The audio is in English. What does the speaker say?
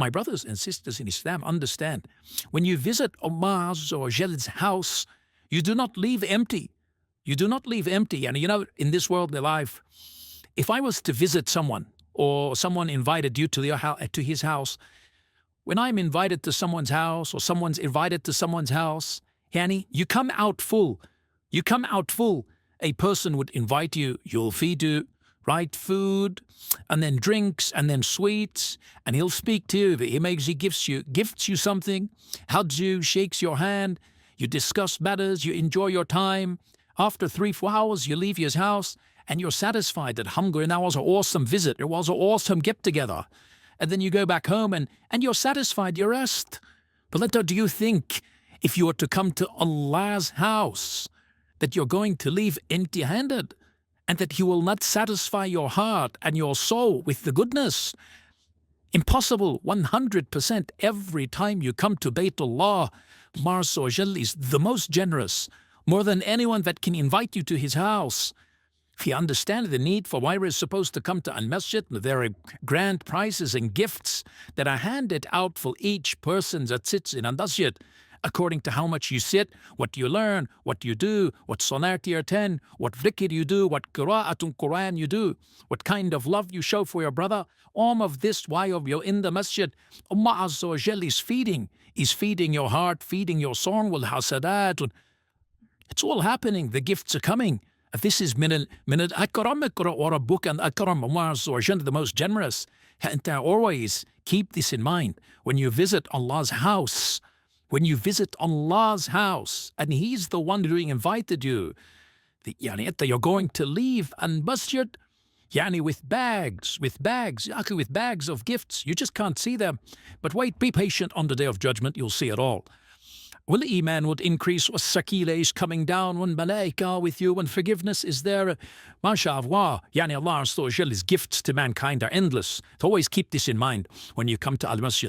My brothers and sisters in Islam, understand, when you visit Allah Azza wa Jal's house, you do not leave empty. You do not leave empty. And in this worldly life, if I was to visit someone, or someone invited you to his house, when I'm invited to someone's house, or someone's invited to someone's house, Yani, you come out full. You come out full. A person would invite you, you'll feed you, right, food, and then drinks, and then sweets, and he'll speak to you. He gifts you something, hugs you, shakes your hand, you discuss matters, you enjoy your time. After 3-4 hours, you leave his house, and you're satisfied that, alhamdulillah, that was an awesome visit, it was an awesome get-together. And then you go back home, and you're satisfied, you rest. But do you think, if you were to come to Allah's house, that you're going to leave empty-handed, and that He will not satisfy your heart and your soul with the goodness? Impossible. 100%. Every time you come to Baytullah, Allah Azza wa Jal is the most generous, more than anyone that can invite you to His house. If you understand the need for why we're supposed to come to Al-Masjid, there are grand prizes and gifts that are handed out for each person that sits in Al-Masjid, according to how much you sit, what you learn, what you do, what salat you attend, what dhikr you do, what qira'atun Quran you do, what kind of love you show for your brother. All of this while you're in the masjid, Allah Azza wa Jal is feeding your heart, feeding your soul, wal hasadat. It's all happening. The gifts are coming. This is min al-akram wa rabbuka, and akram, Allah Azza wa Jal, the most generous. And always keep this in mind when you visit Allah's house. When you visit Allah's house, and He's the one who invited you, you're going to leave Al-Masjid with bags of gifts. You just can't see them. But wait, be patient on the Day of Judgment, you'll see it all. When Iman would increase, when Sakila is coming down, when Malaika with you, when forgiveness is there, MashaAllah, Allah Azza wa Jal, His gifts to mankind are endless. So always keep this in mind when you come to Al-Masjid.